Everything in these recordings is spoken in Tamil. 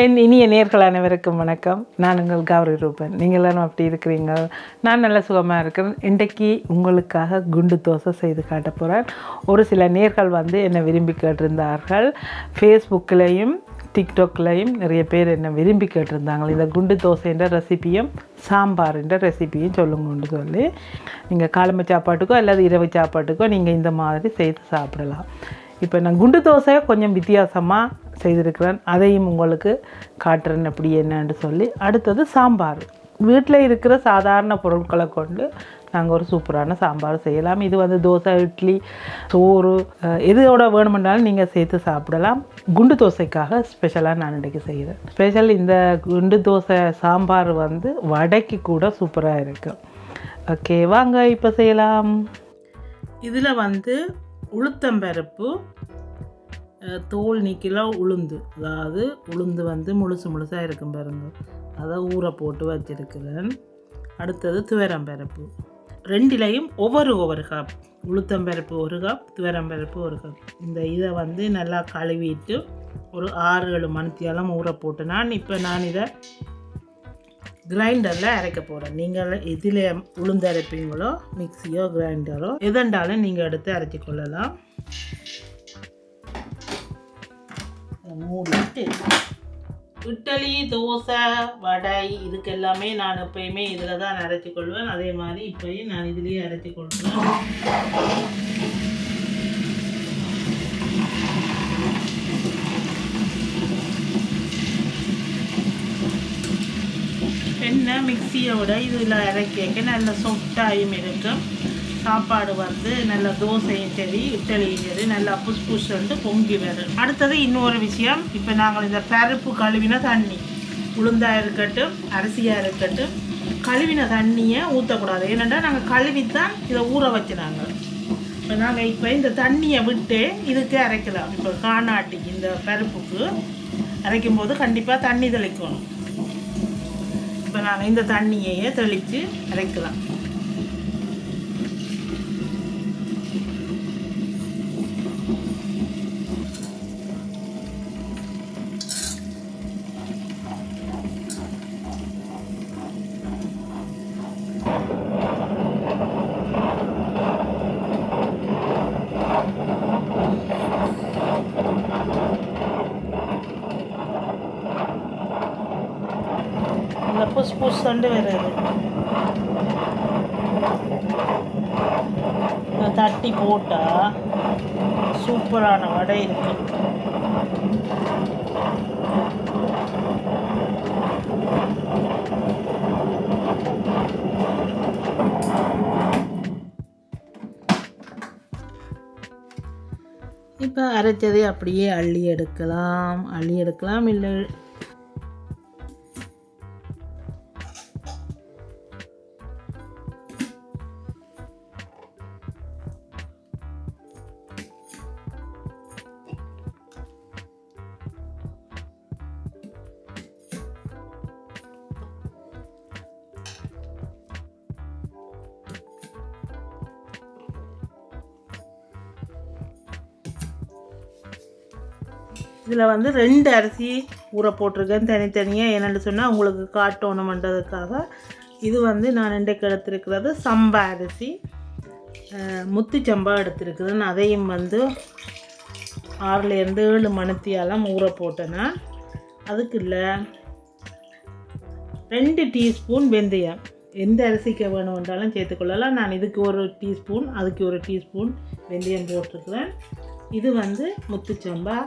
என் இனிய நேர்கள் அனைவருக்கும் வணக்கம். நான் உங்கள் கௌரி ரூபன். நீங்கள் எல்லாரும் அப்படி இருக்கிறீங்க? நான் நல்ல சுகமாக இருக்கிறேன். இன்றைக்கு உங்களுக்காக குண்டு தோசை செய்து காட்ட போகிறேன். ஒரு சில நேர்கள் என்னை விரும்பி கேட்டிருந்தார்கள். ஃபேஸ்புக்கிலையும் டிக்டாக்லையும் நிறைய பேர் என்னை விரும்பி கேட்டிருந்தாங்க. இந்த குண்டு தோசைன்ற ரெசிப்பியும் சாம்பார்ன்ற ரெசிப்பியும் சொல்லுங்கன்னு சொல்லி, நீங்கள் காலமை சாப்பாட்டுக்கோ அல்லது இரவு சாப்பாட்டுக்கோ நீங்கள் இந்த மாதிரி செய்து சாப்பிடலாம். இப்போ நான் குண்டு தோசையை கொஞ்சம் வித்தியாசமாக செய்திருக்கிறேன். அதையும் உங்களுக்கு காட்டுறேன் எப்படி என்னன்னு சொல்லி. அடுத்தது சாம்பார். வீட்டில் இருக்கிற சாதாரண பொருட்களை கொண்டு நாங்கள் ஒரு சூப்பரான சாம்பார் செய்யலாம். இது தோசை, இட்லி, சோறு எதோட வேணுமென்றாலும் நீங்கள் சேர்த்து சாப்பிடலாம். குண்டு தோசைக்காக ஸ்பெஷலாக நான் இன்றைக்கி செய்கிறேன். ஸ்பெஷல் இந்த குண்டு தோசை சாம்பார் வடைக்கு கூட சூப்பராக இருக்கும். ஓகே, வாங்க இப்போ செய்யலாம். இதில் உளுத்தம்பருப்பு, தோல் நீக்கிலாம் உளுந்து, அதாவது உளுந்து முழுசாக இருக்கும் பாருங்க, அதை ஊற போட்டு வச்சிருக்கிறேன். அடுத்தது துவரம்பருப்பு, ரெண்டிலையும் ஒவ்வொரு கப். உளுத்தம்பருப்பு 1 கப், துவரம்பருப்பு 1 கப். இதை நல்லா கழுவிட்டு ஒரு 6-7 மணித்தியாலம் ஊற போட்டு நான் இதை கிரைண்டரில் அரைக்க போகிறேன். நீங்கள் இதில் உளுந்து அரைப்பீங்களோ மிக்சியோ கிரைண்டரோ எதெண்டாலும் நீங்கள் எடுத்து அரைச்சி கொள்ளலாம். மூடிட்டு இட்லி, தோசை, வடை இதுக்கு எல்லாமே நான் எப்பயுமே இதில் தான் அரைச்சி கொள்வேன். அதே மாதிரி இப்போயும் நான் இதுலேயே அரைச்சி கொள்வேன். என்ன மிக்சியை விட இதில் அரைக்க நல்ல சொட்டாயும் இருக்கும். சாப்பாடு நல்ல தோசையும் சரி இட்லியும் சரி நல்லா புஷ் பொங்கி வரும். அடுத்தது இன்னொரு விஷயம், இப்போ நாங்கள் இந்த பருப்பு கழுவின தண்ணி, உளுந்தாக இருக்கட்டும் அரிசியாக இருக்கட்டும், கழுவின தண்ணியை ஊற்றக்கூடாது. ஏன்னா நாங்கள் கழுவித்தான் இதை ஊற வச்சுனாங்க. இப்போ நாங்கள் இந்த தண்ணியை விட்டு இதுக்கு அரைக்கலாம். இப்போ காணாட்டிக்கு இந்த பருப்புக்கு அரைக்கும் போது கண்டிப்பாக தண்ணி தெளிக்கணும். இப்போ நாங்கள் இந்த தண்ணியையே தெளித்து அரைக்கலாம். புஷ் வருது. தட்டி போட்டால் சூப்பரான வடை இருக்கு. இப்போ அரைச்சதை அப்படியே அள்ளி எடுக்கலாம் இல்லை இதில் 2 அரிசி ஊற போட்டிருக்கேன் தனித்தனியாக. என்னென்னு சொன்னால் உங்களுக்கு காட்டணுமன்றதுக்காக. இது நான் இன்றைக்கு எடுத்திருக்கிறது சம்பா அரிசி, முத்து சம்பா எடுத்திருக்கிறேன். அதையும் 6லேருந்து 7 மணித்தியாலம் ஊற போட்டேன்னா அதுக்கு இல்லை 2 டீஸ்பூன் வெந்தயம். எந்த அரிசிக்கு வேணுமென்றாலும் சேர்த்துக்கொள்ளலாம். நான் இதுக்கு 1 டீஸ்பூன், அதுக்கு 1 டீஸ்பூன் வெந்தயம் போட்டிருக்கிறேன். இது முத்துச்சம்பா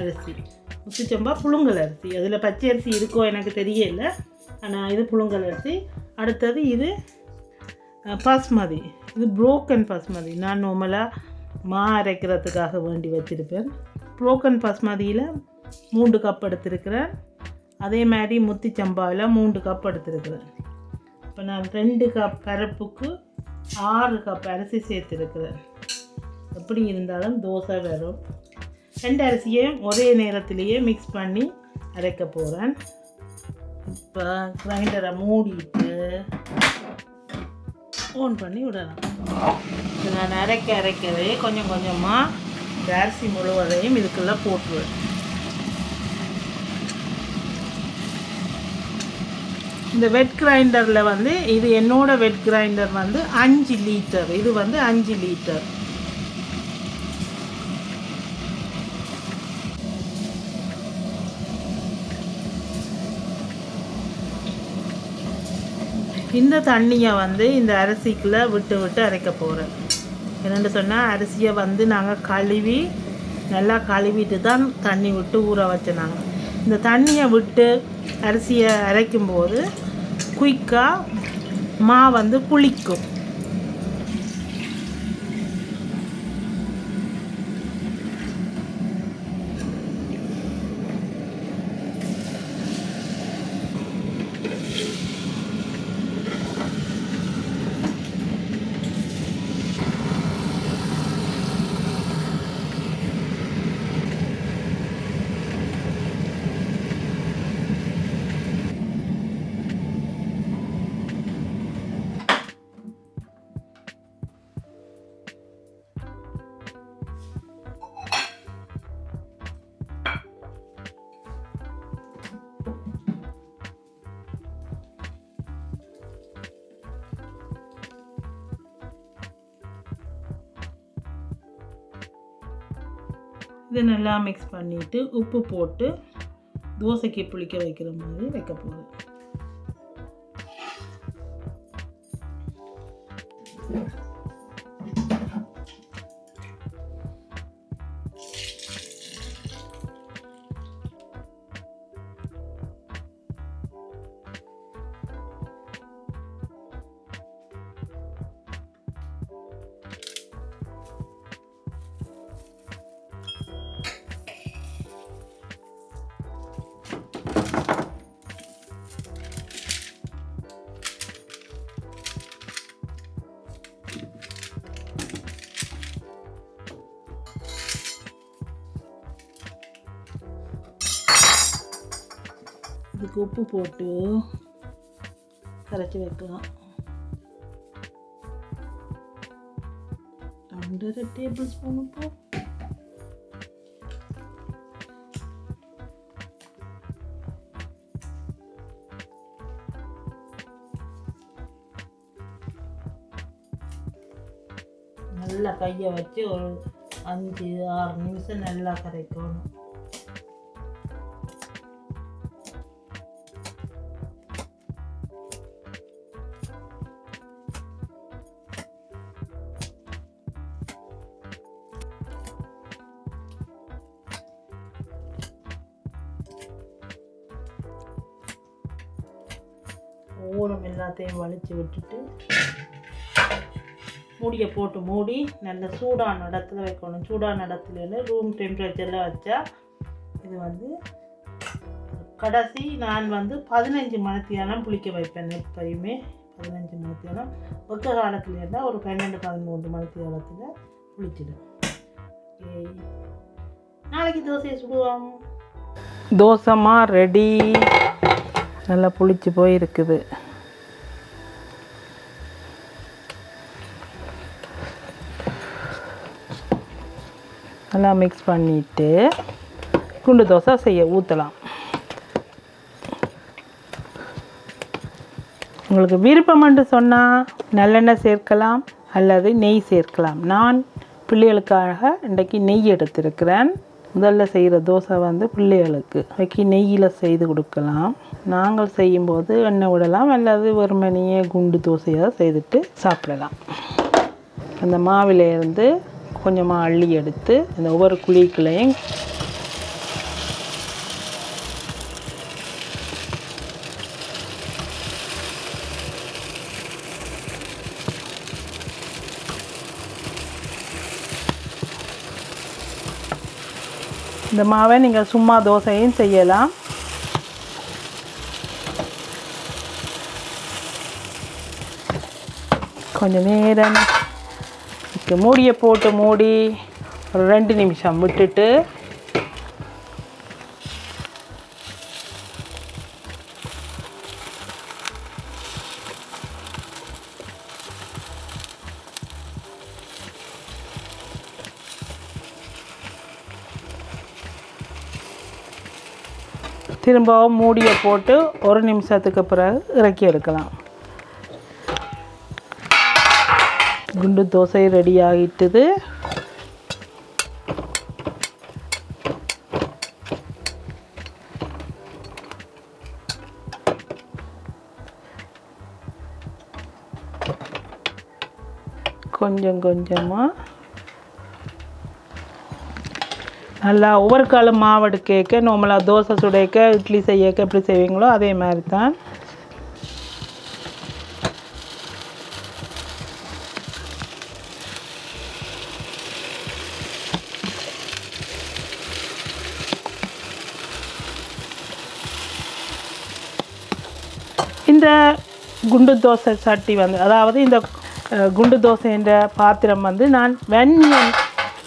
அரிசி, முத்துச்சம்பா புழுங்கல் அரிசி. அதில் பச்சை அரிசி இருக்கோ எனக்கு தெரியல, ஆனால் இது புழுங்கல் அரிசி. அடுத்தது இது பாஸ்மதி, இது புரோக்கன் பாஸ்மதி. நான் நார்மலாக அரைக்கிறதுக்காக வேண்டி வச்சுருப்பேன். புரோக்கன் பாஸ்மதியில் 3 கப் எடுத்திருக்கிறேன். அதே மாதிரி முத்துச்சம்பாவில் 3 கப் எடுத்திருக்கிறேன். இப்போ நான் 2 கப் பருப்புக்கு 6 கப் அரிசி சேர்த்துருக்கிறேன். எப்படி இருந்தாலும் தோசை வரும். 2 அரிசியையும் ஒரே நேரத்திலேயே மிக்ஸ் பண்ணி அரைக்க போகிறேன். இப்போ கிரைண்டரை மூடிட்டு ஓன் பண்ணி விடலாம். நான் அரைக்கவே கொஞ்சம் கொஞ்சமாக இந்த அரிசி முழுவதையும் இதுக்குள்ளே போட்டுருவேன். இந்த வெட் கிரைண்டரில் வந்து இது என்னோட வெட் கிரைண்டர் வந்து 5 லிட்டர். இது வந்து 5 லிட்டர். இந்த தண்ணியை வந்து இந்த அரிசிக்குள்ளே விட்டு விட்டு அரைக்க போகிறேன். என்னென்னு சொன்னால் அரிசியை வந்து நாங்கள் கழுவி நல்லா கழுவிட்டு தான் தண்ணி விட்டு ஊற வச்சோம். இந்த தண்ணியை விட்டு அரிசியை அரைக்கும்போது குயிக்காக மா வந்து புளிக்கும். இதை நல்லா மிக்ஸ் பண்ணிவிட்டு உப்பு போட்டு தோசைக்கு புளிக்க வைக்கிற மாதிரி வைக்க போகுது. இதுக்கு உப்பு போட்டு கரைச்சி வைக்கலாம். 1/2 டேபிள் ஸ்பூன் உப்பு. நல்லா கையை வச்சு ஒரு 5-6 நிமிஷம் நல்லா கரைக்கணும். ஓரம் எல்லாத்தையும் வலிச்சு விட்டுட்டு மூடியை போட்டு மூடி நல்ல சூடான இடத்துல வைக்கணும். சூடான இடத்துல ரூம் டெம்பரேச்சரில் வச்சா இது வந்து கடைசி நான் வந்து 15 மணித்தியாலம் புளிக்க வைப்பேன். எப்பயுமே 15 மணித்தியாலம். வெக்க காலத்தில் இருந்தால் ஒரு 12-13 மணித்தியாலத்தில் புளிச்சிடும். நாளைக்கு தோசையை சுடுவோம். தோசைமா ரெடி. நல்லா புளிச்சு போய் இருக்குது. நல்லா மிக்ஸ் பண்ணிவிட்டு குண்டு தோசை செய்ய ஊற்றலாம். உங்களுக்கு விருப்பம்னு சொன்னால் நல்லெண்ணெய் சேர்க்கலாம் அல்லது நெய் சேர்க்கலாம். நான் பிள்ளைகளுக்காக இன்றைக்கு நெய் எடுத்திருக்கிறேன். முதல்ல செய்கிற தோசை வந்து பிள்ளைகளுக்கு வைக்கி நெய்யில் செய்து கொடுக்கலாம். நாங்கள் செய்யும்போது எண்ணெய் விடலாம் அல்லது வெறுமனையே குண்டு தோசையாக செய்துட்டு சாப்பிடலாம். அந்த மாவிலேருந்து கொஞ்சமாக அள்ளி எடுத்து இந்த ஒவ்வொரு குழிக்குள்ளையும் இந்த மாவை நீங்கள் சும்மா தோசையும் செய்யலாம். கொஞ்சம் நேரம் மூடியை போட்டு மூடி ஒரு 2 நிமிஷம் விட்டுட்டு திரும்பவும் மூடியை போட்டு 1 நிமிஷத்துக்கு பிறகு இறக்கி எடுக்கலாம். குண்டு தோசை ரெடி ஆகிட்டுது. கொஞ்சம் கொஞ்சமாக நல்லா ஒவ்வொரு காலம் மாவு எடுக்க நார்மலாக தோசை சுடைக்க இட்லி செய்யக்க எப்படி செய்வீங்களோ அதே மாதிரி தான். இந்த குண்டு தோசை சட்டி வந்து அதாவது இந்த குண்டு தோசைன்ற பாத்திரம் வந்து நான்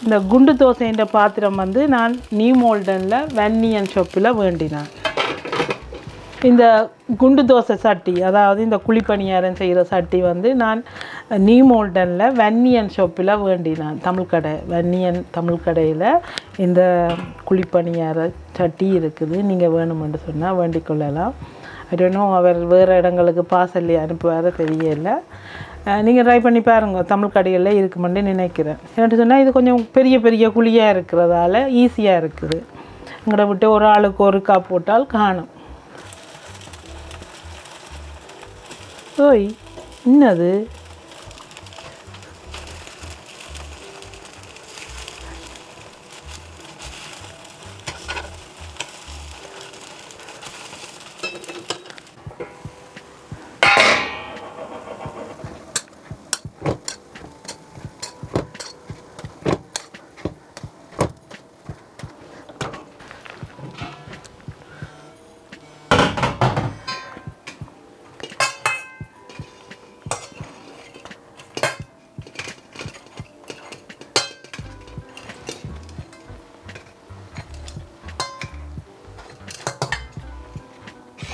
இந்த குண்டு தோசைன்ற பாத்திரம் வந்து நான் நியூ மால்டனில் வென்னியன் ஷாப்பில் வேண்டினேன். இந்த குண்டு தோசை சட்டி அதாவது இந்த குழிப்பணியாரம் செய்கிற சட்டி வந்து நான் நியூ மால்டனில் வென்னியன் ஷாப்பில் வேண்டினேன். தமிழ் கடை வென்னியன் தமிழ் கடையில் இந்த குழிப்பணியார சட்டி இருக்குது. நீங்கள் வேணுமென்று சொன்னால் வேண்டிக் கொள்ளலாம். இன்னும் அவர் வேறு இடங்களுக்கு பார்சல் அனுப்புவார தெரியல. நீங்கள் ட்ரை பண்ணி பாருங்க. தமிழ் கடைகளில் இருக்குமென்னு நினைக்கிறேன். என்னட்டு சொன்னால் இது கொஞ்சம் பெரிய பெரிய குழியாக இருக்கிறதால ஈஸியாக இருக்குது. எங்களை விட்டு ஒரு ஆளுக்கு ஒரு கப் போட்டால் காணும். ஓய் என்னது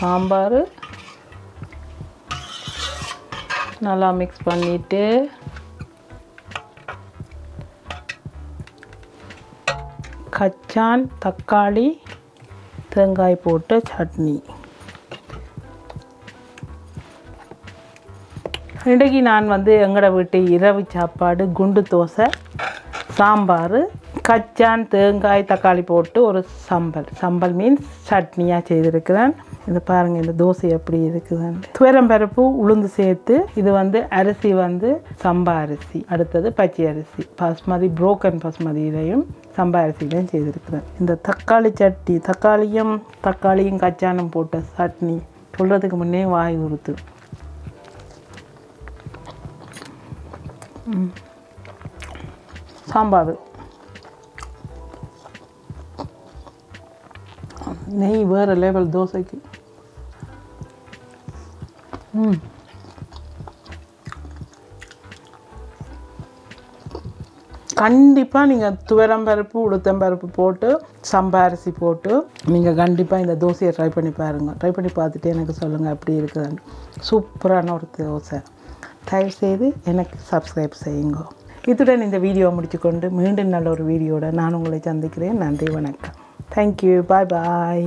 சாம்பார் நல்லா மிக்ஸ் பண்ணிவிட்டு கச்சான் தக்காளி தேங்காய் போட்டு சட்னி. இன்றைக்கு நான் வந்து எங்களோட வீட்டு இரவு சாப்பாடு குண்டு தோசை, சாம்பார், கச்சான் தேங்காய் தக்காளி போட்டு ஒரு சம்பல் மீன்ஸ் சட்னியாக செய்திருக்கிறேன். இதை பாருங்கள் இந்த தோசை எப்படி இருக்குதுன்னு. துவரம்பருப்பு உளுந்து சேர்த்து இது வந்து அரிசி வந்து சம்பா அரிசி, அடுத்தது பச்சை அரிசி பாஸ்மதி புரோக்கன் பாஸ்மதியிலையும் சம்பா அரிசியிலையும் செய்திருக்கிறேன். இந்த தக்காளி சட்னி தக்காளியும் கச்சானும் போட்ட சட்னி சொல்கிறதுக்கு முன்னே வாய் உறுத்து. சாம்பார் நெய் வேறு லெவல் தோசைக்கு. கண்டிப்பாக நீங்கள் துவரம்பருப்பு உளுத்தம்பருப்பு போட்டு சம்பா அரிசி போட்டு நீங்கள் கண்டிப்பாக இந்த தோசையை ட்ரை பண்ணி பாருங்கள். ட்ரை பண்ணி பார்த்துட்டு எனக்கு சொல்லுங்கள் எப்படி இருக்குதுன்னு. சூப்பரான ஒரு தோசை. தயவுசெய்து எனக்கு சப்ஸ்கிரைப் செய்யுங்க. இத்துடன் இந்த வீடியோவை முடிச்சுக்கொண்டு மீண்டும் நல்ல ஒரு வீடியோட நான் உங்களை சந்திக்கிறேன். நன்றி, வணக்கம். தேங்க்யூ, பாய் பாய்.